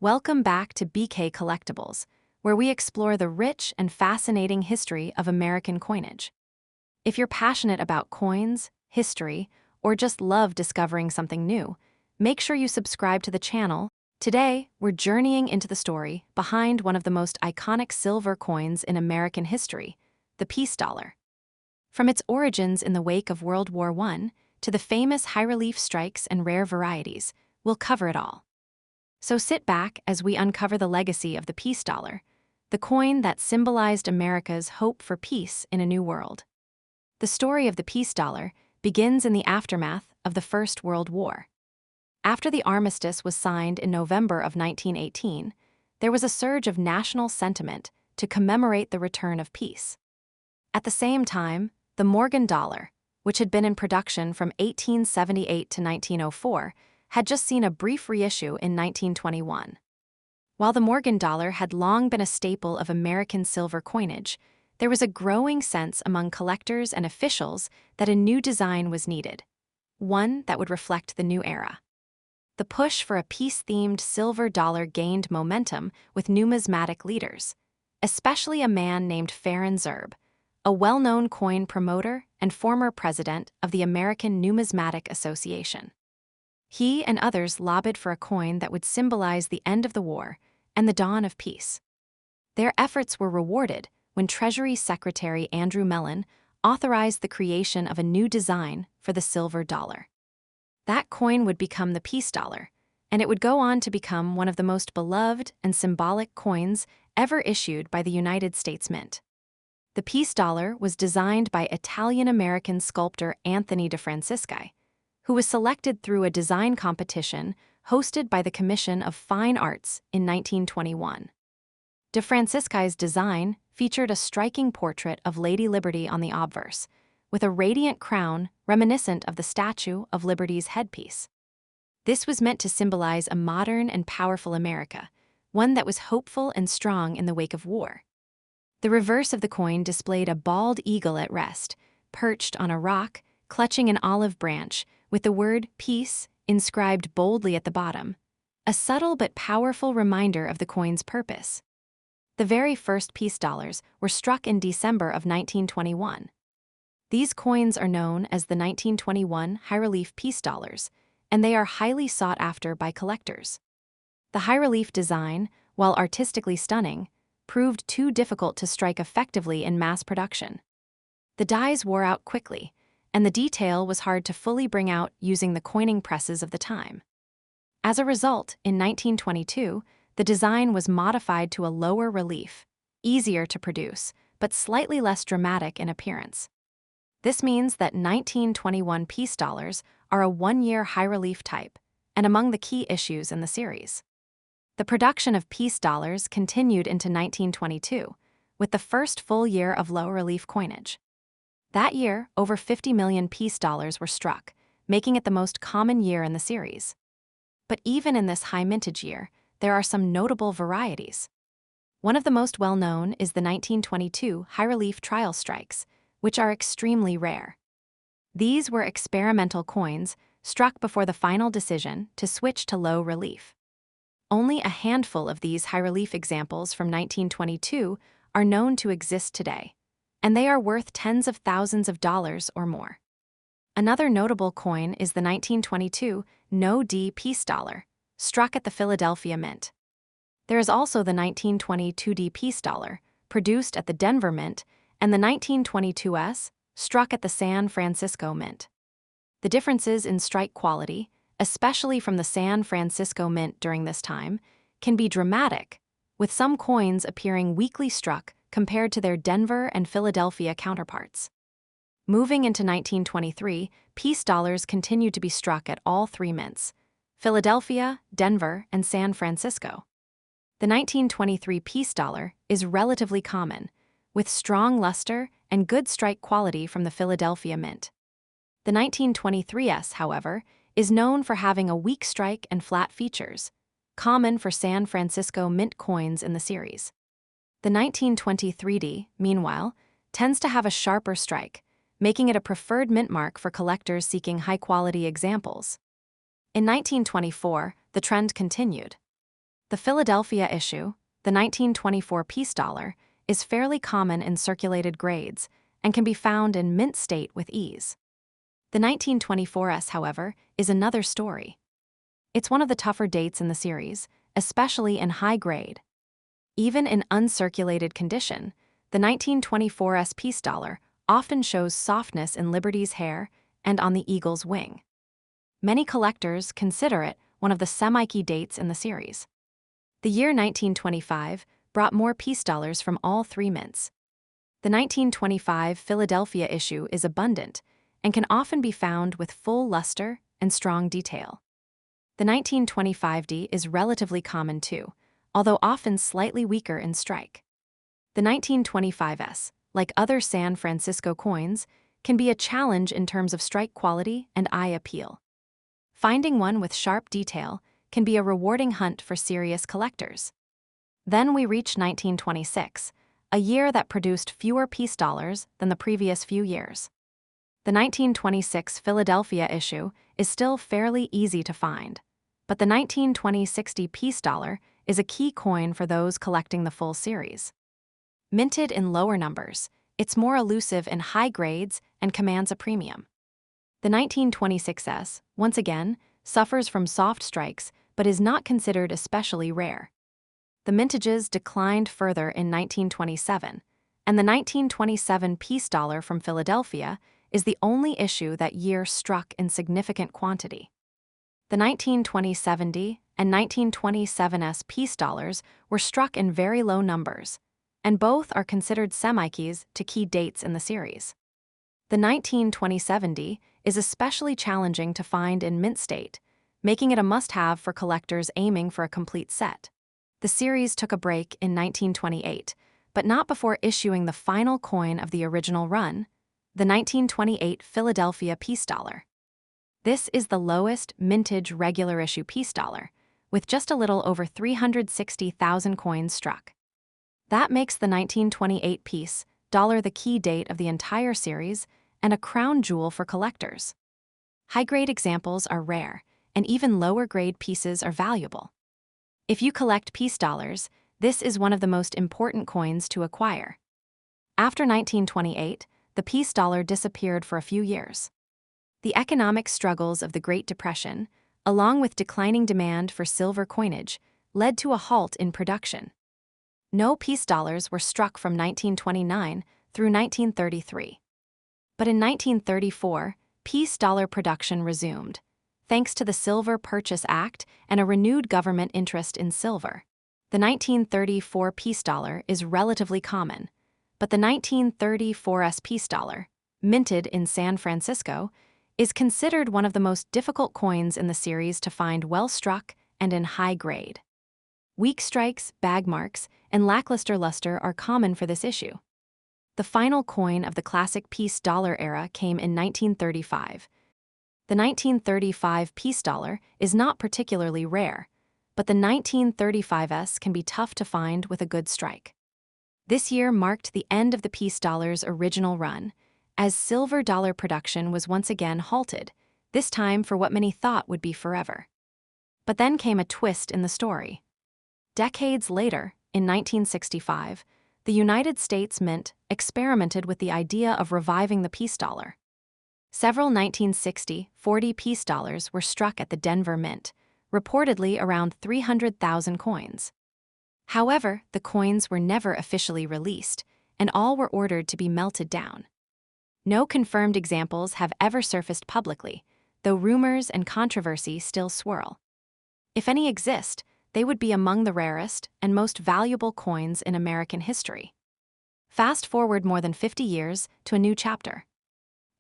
Welcome back to BK Collectibles, where we explore the rich and fascinating history of American coinage. If you're passionate about coins, history, or just love discovering something new, make sure you subscribe to the channel. Today, we're journeying into the story behind one of the most iconic silver coins in American history, the Peace Dollar. From its origins in the wake of World War I to the famous high-relief strikes and rare varieties, we'll cover it all. So sit back as we uncover the legacy of the Peace Dollar, the coin that symbolized America's hope for peace in a new world. The story of the Peace Dollar begins in the aftermath of the First World War. After the armistice was signed in November of 1918, there was a surge of national sentiment to commemorate the return of peace. At the same time, the Morgan dollar, which had been in production from 1878 to 1904, had just seen a brief reissue in 1921. While the Morgan dollar had long been a staple of American silver coinage, there was a growing sense among collectors and officials that a new design was needed, one that would reflect the new era. The push for a peace-themed silver dollar gained momentum with numismatic leaders, especially a man named Farron Zerbe, a well-known coin promoter and former president of the American Numismatic Association. He and others lobbied for a coin that would symbolize the end of the war and the dawn of peace. Their efforts were rewarded when Treasury Secretary Andrew Mellon authorized the creation of a new design for the silver dollar. That coin would become the Peace Dollar, and it would go on to become one of the most beloved and symbolic coins ever issued by the United States Mint. The Peace Dollar was designed by Italian-American sculptor Anthony DeFrancisci, who was selected through a design competition hosted by the Commission of Fine Arts in 1921. DeFrancisci's design featured a striking portrait of Lady Liberty on the obverse, with a radiant crown reminiscent of the Statue of Liberty's headpiece. This was meant to symbolize a modern and powerful America, one that was hopeful and strong in the wake of war. The reverse of the coin displayed a bald eagle at rest, perched on a rock, clutching an olive branch, with the word peace inscribed boldly at the bottom, a subtle but powerful reminder of the coin's purpose. The very first Peace Dollars were struck in December of 1921. These coins are known as the 1921 high-relief Peace Dollars, and they are highly sought after by collectors. The high-relief design, while artistically stunning, proved too difficult to strike effectively in mass production. The dies wore out quickly, and the detail was hard to fully bring out using the coining presses of the time. As a result, in 1922, the design was modified to a lower relief, easier to produce, but slightly less dramatic in appearance. This means that 1921 Peace Dollars are a one-year high-relief type, and among the key issues in the series. The production of Peace Dollars continued into 1922, with the first full year of low-relief coinage. That year, over 50 million Peace Dollars were struck, making it the most common year in the series. But even in this high mintage year, there are some notable varieties. One of the most well-known is the 1922 high-relief trial strikes, which are extremely rare. These were experimental coins struck before the final decision to switch to low relief. Only a handful of these high-relief examples from 1922 are known to exist today, and they are worth tens of thousands of dollars or more. Another notable coin is the 1922 No-D Peace Dollar, struck at the Philadelphia Mint. There is also the 1920 2D Peace Dollar, produced at the Denver Mint, and the 1922S, struck at the San Francisco Mint. The differences in strike quality, especially from the San Francisco Mint during this time, can be dramatic, with some coins appearing weakly struck compared to their Denver and Philadelphia counterparts. Moving into 1923, Peace Dollars continued to be struck at all three mints: Philadelphia, Denver, and San Francisco. The 1923 Peace Dollar is relatively common, with strong luster and good strike quality from the Philadelphia Mint. The 1923S, however, is known for having a weak strike and flat features, common for San Francisco Mint coins in the series. The 1923D, meanwhile, tends to have a sharper strike, making it a preferred mint mark for collectors seeking high-quality examples. In 1924, the trend continued. The Philadelphia issue, the 1924 peace dollar, is fairly common in circulated grades and can be found in mint state with ease. The 1924s, however, is another story. It's one of the tougher dates in the series, especially in high grade. Even in uncirculated condition, the 1924s peace dollar often shows softness in Liberty's hair and on the eagle's wing. Many collectors consider it one of the semi-key dates in the series. The year 1925 brought more peace dollars from all three mints. The 1925 Philadelphia issue is abundant and can often be found with full luster and strong detail. The 1925D is relatively common too, although often slightly weaker in strike. The 1925S, like other San Francisco coins, can be a challenge in terms of strike quality and eye appeal. Finding one with sharp detail can be a rewarding hunt for serious collectors. Then we reach 1926, a year that produced fewer peace dollars than the previous few years. The 1926 Philadelphia issue is still fairly easy to find, but the 1920-60 peace dollar is a key coin for those collecting the full series. Minted in lower numbers, it's more elusive in high grades and commands a premium. The 1926S, once again, suffers from soft strikes but is not considered especially rare. The mintages declined further in 1927, and the 1927 peace dollar from Philadelphia is the only issue that year struck in significant quantity. The 1920-70 and 1927s peace dollars were struck in very low numbers, and both are considered semi-keys to key dates in the series. The 1920-70 is especially challenging to find in mint state, making it a must-have for collectors aiming for a complete set. The series took a break in 1928, but not before issuing the final coin of the original run, the 1928 Philadelphia peace dollar. This is the lowest mintage regular issue peace dollar, with just a little over 360,000 coins struck. That makes the 1928 peace dollar the key date of the entire series and a crown jewel for collectors. High-grade examples are rare, and even lower-grade pieces are valuable. If you collect peace dollars, this is one of the most important coins to acquire. After 1928, the peace dollar disappeared for a few years. The economic struggles of the Great Depression, along with declining demand for silver coinage, led to a halt in production. No peace dollars were struck from 1929 through 1933. But in 1934, peace dollar production resumed, thanks to the Silver Purchase Act and a renewed government interest in silver. The 1934 peace dollar is relatively common, but the 1934s peace dollar, minted in San Francisco, is considered one of the most difficult coins in the series to find well-struck and in high grade. Weak strikes, bag marks, and lackluster luster are common for this issue. The final coin of the classic peace dollar era came in 1935. The 1935 peace dollar is not particularly rare, but the 1935s can be tough to find with a good strike. This year marked the end of the peace dollar's original run, as silver dollar production was once again halted, this time for what many thought would be forever. But then came a twist in the story. Decades later, in 1965, the United States Mint experimented with the idea of reviving the peace dollar. Several 1960 40 peace dollars were struck at the Denver Mint, reportedly around 300,000 coins. However, the coins were never officially released, and all were ordered to be melted down. No confirmed examples have ever surfaced publicly, though rumors and controversy still swirl. If any exist, they would be among the rarest and most valuable coins in American history. Fast forward more than 50 years to a new chapter.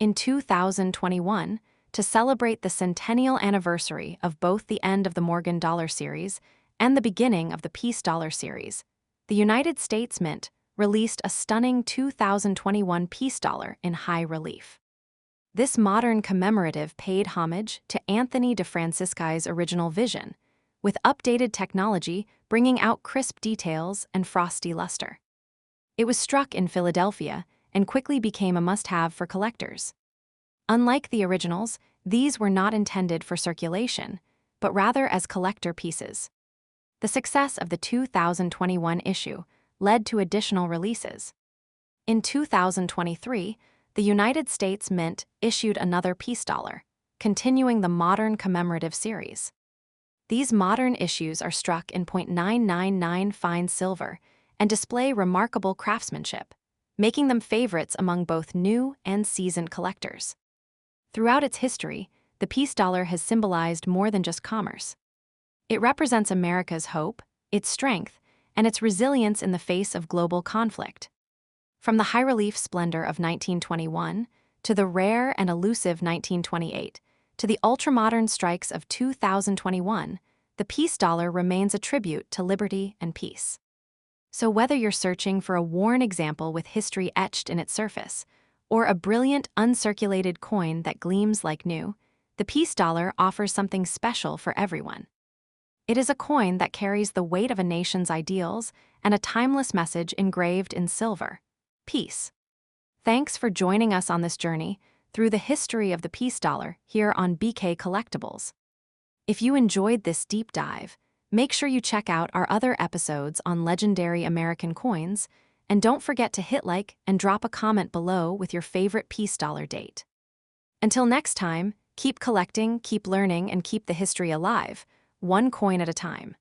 In 2021, to celebrate the centennial anniversary of both the end of the Morgan Dollar series and the beginning of the Peace Dollar series, the United States Mint released a stunning 2021 peace dollar in high relief. This modern commemorative paid homage to Anthony DeFrancisci's original vision, with updated technology bringing out crisp details and frosty luster. It was struck in Philadelphia and quickly became a must-have for collectors. Unlike the originals, these were not intended for circulation, but rather as collector pieces. The success of the 2021 issue led to additional releases. In 2023, the United States Mint issued another peace dollar, continuing the modern commemorative series. These modern issues are struck in .999 fine silver and display remarkable craftsmanship, making them favorites among both new and seasoned collectors. Throughout its history, the peace dollar has symbolized more than just commerce. It represents America's hope, its strength, and its resilience in the face of global conflict. From the high-relief splendor of 1921 to the rare and elusive 1928, to the ultra-modern strikes of 2021, the peace dollar remains a tribute to liberty and peace. So whether you're searching for a worn example with history etched in its surface, or a brilliant uncirculated coin that gleams like new, the peace dollar offers something special for everyone. It is a coin that carries the weight of a nation's ideals and a timeless message engraved in silver: peace. Thanks for joining us on this journey through the history of the peace dollar here on BK Collectibles. If you enjoyed this deep dive, make sure you check out our other episodes on legendary American coins, and don't forget to hit like and drop a comment below with your favorite peace dollar date. Until next time, keep collecting, keep learning, and keep the history alive, one coin at a time.